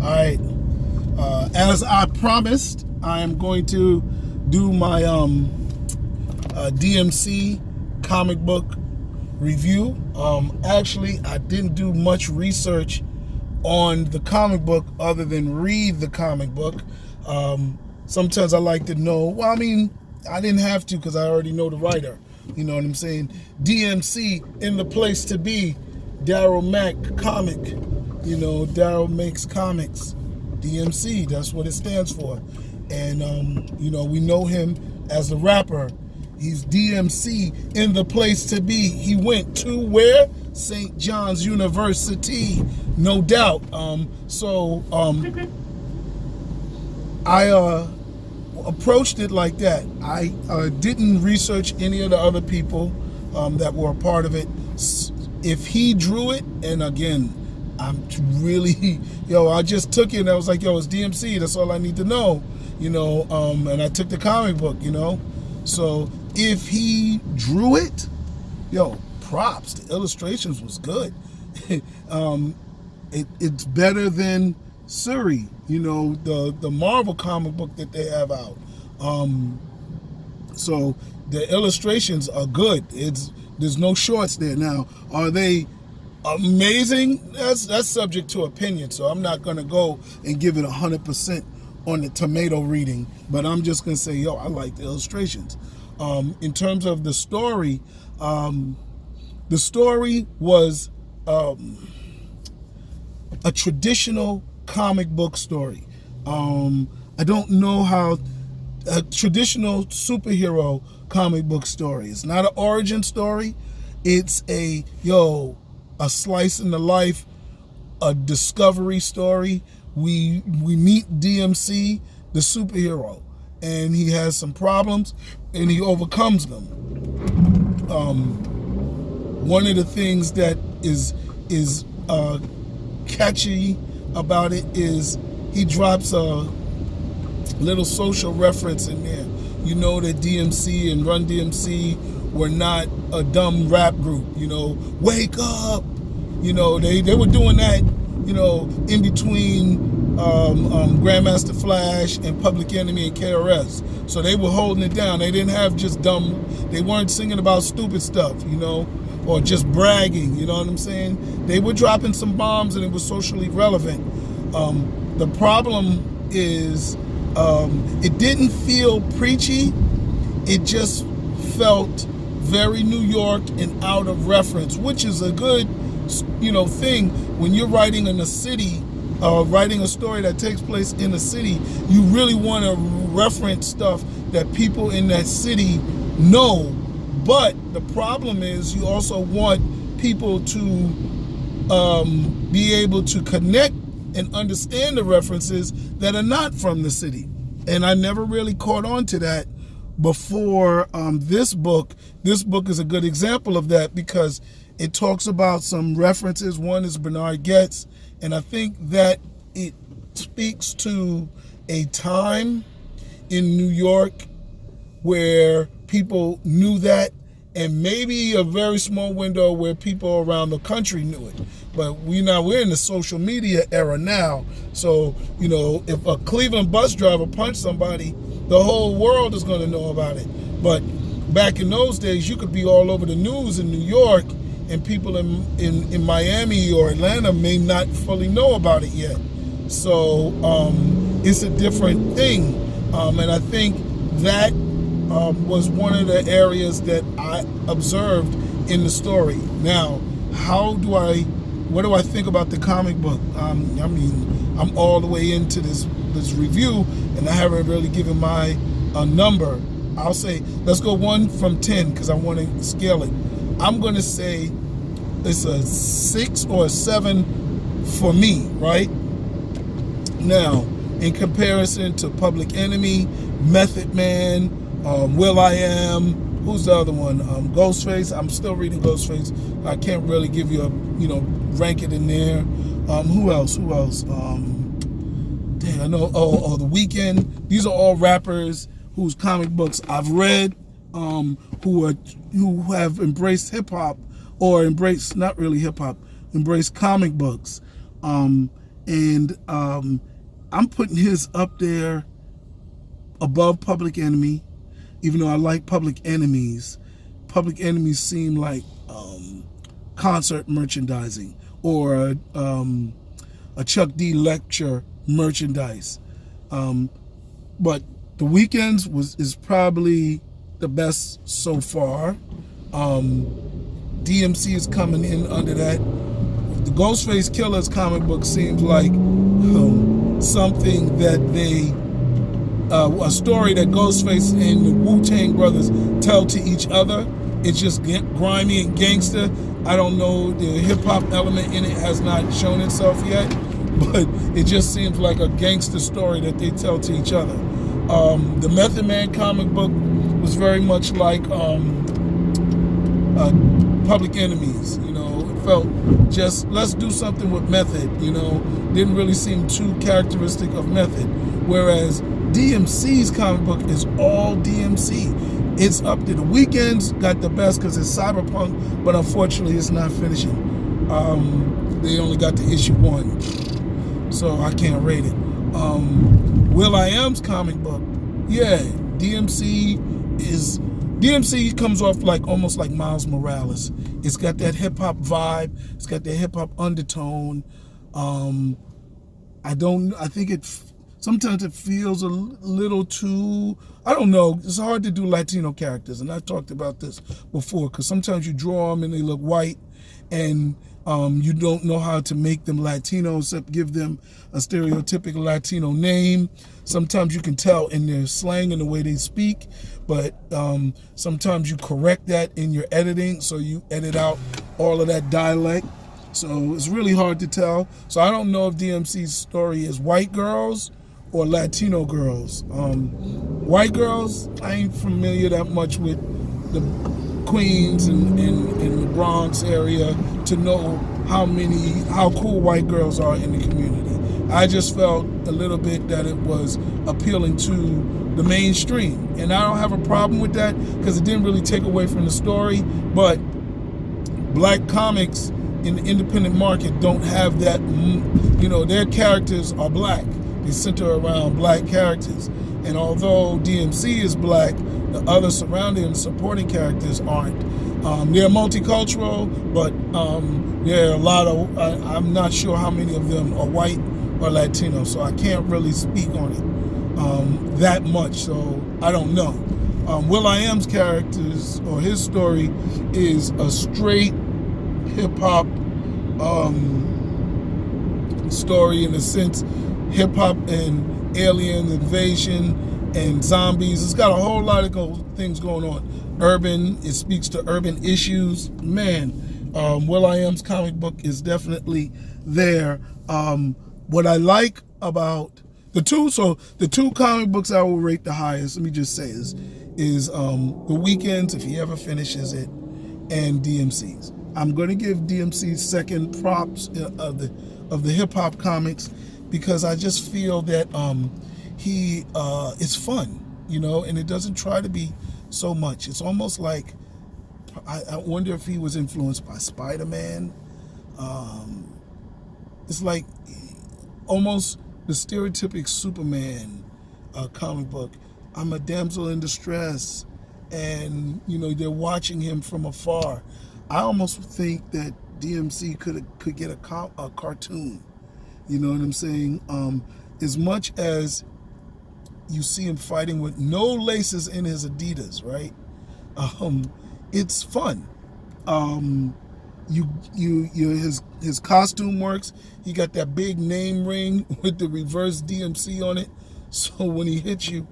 All right. As I promised, I am going to do my DMC comic book review. Actually, I didn't do much research on the comic book other than read the comic book. Sometimes I like to know. Well, I mean, I didn't have to because I already know the writer. You know what I'm saying? DMC, in the place to be. Daryl Mack comic. You know, Daryl makes comics. DMC, that's what it stands for. And, you know, we know him as a rapper. He's DMC, in the place to be. He went to where? St. John's University, no doubt. I approached it like that. I didn't research any of the other people that were a part of it. If he drew it, and again, I'm really, I just took it and I was like, it's DMC, that's all I need to know, and I took the comic book, So if he drew it, props, the illustrations was good. It's better than Suri, the Marvel comic book that they have out. So the illustrations are good. There's no shorts there. Now, are they amazing? That's subject to opinion. So I'm not gonna go and give it 100% on the tomato reading, but I'm just gonna say, I like the illustrations. In terms of the story was a traditional comic book story. I don't know how a traditional superhero comic book story. It's not an origin story. It's a slice in the life, a discovery story. We meet DMC, the superhero, and he has some problems and he overcomes them. One of the things that is catchy about it is he drops a little social reference in there. You know that DMC and Run DMC were not a dumb rap group, wake up. They were doing that, in between Grandmaster Flash and Public Enemy and KRS. So they were holding it down. They didn't have just they weren't singing about stupid stuff, or just bragging, you know what I'm saying? They were dropping some bombs and it was socially relevant. The problem is it didn't feel preachy. It just felt very New York and out of reference, which is a good, thing when you're writing in a city, writing a story that takes place in a city. You really want to reference stuff that people in that city know. But the problem is you also want people to be able to connect and understand the references that are not from the city. And I never really caught on to that before this book. This book is a good example of that because it talks about some references. One is Bernard Getz, and I think that it speaks to a time in New York where people knew that, and maybe a very small window where people around the country knew it. But we're in the social media era now. So, if a Cleveland bus driver punched somebody, the whole world is going to know about it. But back in those days, you could be all over the news in New York, and people in Miami or Atlanta may not fully know about it yet. So it's a different thing. And I think that was one of the areas that I observed in the story. Now, what do I think about the comic book? I'm all the way into this review, and I haven't really given my number. I'll say, let's go 1 from 10 because I want to scale it. I'm going to say it's a 6 or a 7 for me, right? Now, in comparison to Public Enemy, Method Man, will.i.am, who's the other one? Ghostface. I'm still reading Ghostface. I can't really give you rank it in there. Who else? I know. The Weeknd. These are all rappers whose comic books I've read, who have embraced hip hop, or embraced not really hip hop, embraced comic books. And I'm putting his up there above Public Enemy, even though I like Public Enemies. Public Enemies seem like concert merchandising or a Chuck D lecture merchandise. But The Weeknd's is probably the best so far. DMC is coming in under that. The Ghostface Killer's comic book seems like something that a story that Ghostface and the Wu-Tang brothers tell to each other. It's just grimy and gangster. I don't know, the hip-hop element in it has not shown itself yet, but it just seems like a gangster story that they tell to each other. The Method Man comic book was very much like Public Enemies, you know. It felt just, let's do something with Method, you know. Didn't really seem too characteristic of Method. Whereas DMC's comic book is all DMC. It's up to The Weeknd's, got the best because it's cyberpunk, but unfortunately it's not finishing. They only got to issue 1, so I can't rate it. will.i.am's comic book, yeah, DMC comes off like almost like Miles Morales. It's got that hip hop vibe. It's got that hip hop undertone. I think sometimes it feels a little too, I don't know. It's hard to do Latino characters, and I've talked about this before, because sometimes you draw them and they look white, and you don't know how to make them Latino except give them a stereotypical Latino name. Sometimes you can tell in their slang and the way they speak, but sometimes you correct that in your editing, so you edit out all of that dialect. So it's really hard to tell. So I don't know if DMC's story is white girls or Latino girls. White girls, I ain't familiar that much with the Queens and the Bronx area to know how cool white girls are in the community. I just felt a little bit that it was appealing to the mainstream, and I don't have a problem with that because it didn't really take away from the story. But black comics in the independent market don't have that, you know, their characters are black. They center around black characters. And although DMC is black, the other surrounding and supporting characters aren't. They're multicultural, but there are a lot of, I'm not sure how many of them are white or Latino, so I can't really speak on it that much, so I don't know. will.i.am's characters, or his story, is a straight hip-hop story, in a sense, hip-hop and alien invasion and zombies. It's got a whole lot of things going on. Urban, it speaks to urban issues. Man, will.i.am's comic book is definitely there. What I like about the two comic books I will rate the highest, let me just say, is The Weeknd's, if he ever finishes it, and DMC's. I'm going to give DMC second props of the hip hop comics, because I just feel that he it's fun, you know, and it doesn't try to be so much. It's almost like, I wonder if he was influenced by Spider-Man. It's like almost the stereotypic Superman comic book. I'm a damsel in distress, and you know, they're watching him from afar. I almost think that DMC could get a cartoon. You know what I'm saying? As much as you see him fighting with no laces in his Adidas, right? It's fun. His costume works. He got that big name ring with the reverse DMC on it. So when he hits you,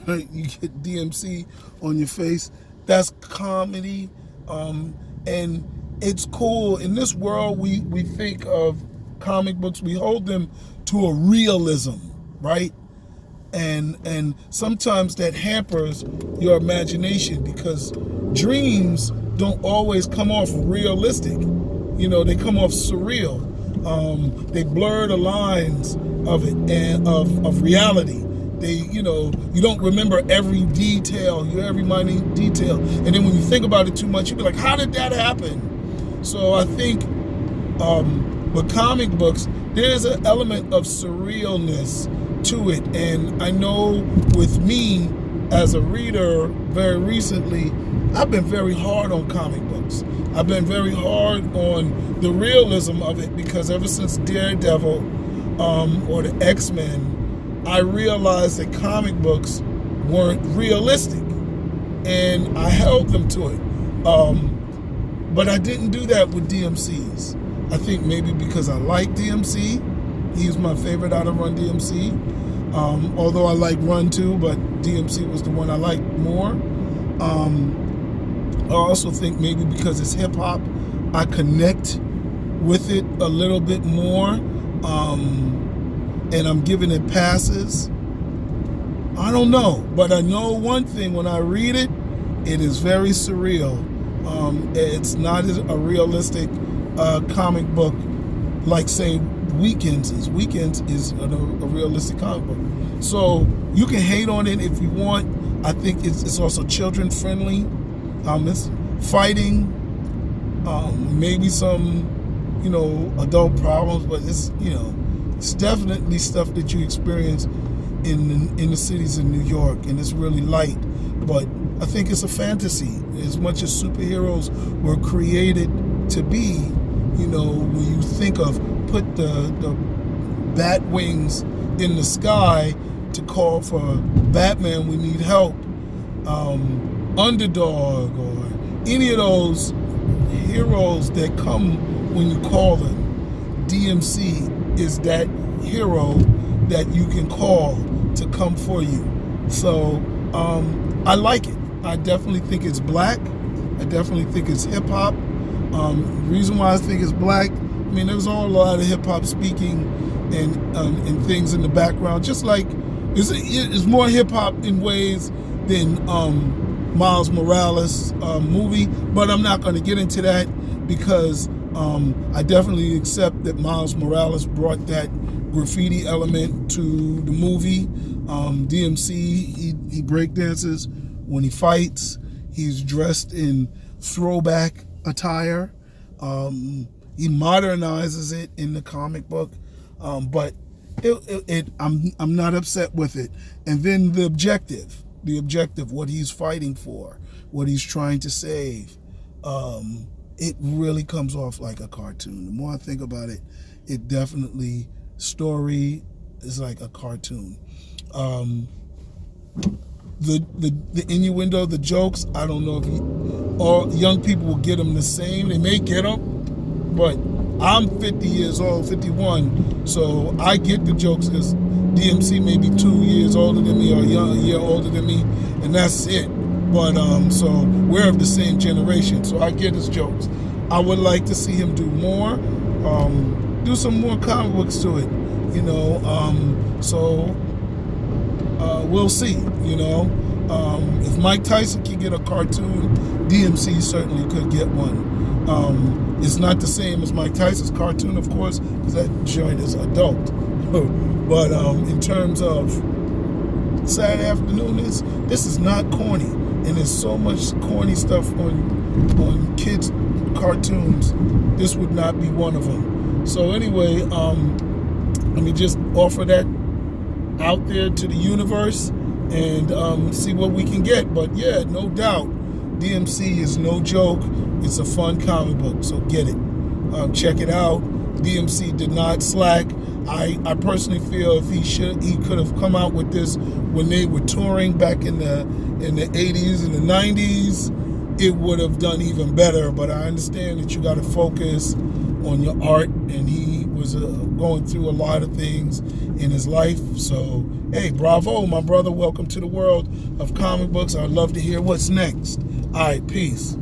right, you get DMC on your face. That's comedy. And it's cool. In this world, we think of comic books, we hold them to a realism, right? And sometimes that hampers your imagination, because dreams don't always come off realistic. You know, they come off surreal. They blur the lines of it and of reality. They, you know, you don't remember every detail, every minute detail. And then when you think about it too much, you be like, how did that happen? So I think with comic books, there's an element of surrealness to it. And I know with me as a reader very recently, I've been very hard on comic books. I've been very hard on the realism of it because ever since Daredevil or the X-Men, I realized that comic books weren't realistic, and I held them to it. But I didn't do that with DMC's. I think maybe because I like DMC. He's my favorite out of Run DMC. Although I like Run too, but DMC was the one I liked more. I also think maybe because it's hip hop, I connect with it a little bit more, and I'm giving it passes. I don't know, but I know one thing: when I read it, it is very surreal. It's not a realistic comic book like, say, Weekends is. Weekends is a realistic comic book. So you can hate on it if you want. I think it's also children friendly. It's fighting, maybe some, adult problems, but it's definitely stuff that you experience in the cities of New York, and it's really light. But I think it's a fantasy. As much as superheroes were created to be, when you think of put the bat wings in the sky to call for Batman, we need help, Underdog, or any of those heroes that come when you call them, DMC is that hero that you can call to come for you. So I like it. I definitely think it's black. I definitely think it's hip hop. Reason why I think it's black, there's all a lot of hip hop speaking and things in the background. Just like it's more hip hop in ways than Miles Morales movie, but I'm not going to get into that because I definitely accept that Miles Morales brought that graffiti element to the movie. DMC, he breakdances when he fights. He's dressed in throwback attire. He modernizes it in the comic book, but I'm not upset with it. And then the objective, what he's fighting for, what he's trying to save, it really comes off like a cartoon. The more I think about it, it definitely, story is like a cartoon. The innuendo, the jokes, I don't know if all young people will get them the same. They may get them, but I'm 50 years old, 51, so I get the jokes because DMC may be 2 years older than me or a year older than me, and that's it. But so we're of the same generation, so I get his jokes. I would like to see him do more, do some more comic books to it, so we'll see, if Mike Tyson can get a cartoon, DMC certainly could get one. It's not the same as Mike Tyson's cartoon, of course, because that joint is adult. But in terms of Saturday afternoon, this is not corny, and there's so much corny stuff on kids' cartoons. This would not be one of them. So anyway, let me just offer that out there to the universe and see what we can get. But yeah, no doubt, DMC is no joke. It's a fun comic book, so get it. Check it out. DMC did not slack. I personally feel if he could have come out with this when they were touring back in the 80s and the 90s, it would have done even better. But I understand that you got to focus on your art, and he was going through a lot of things in his life. So hey, bravo, my brother. Welcome to the world of comic books. I'd love to hear what's next. All right, peace.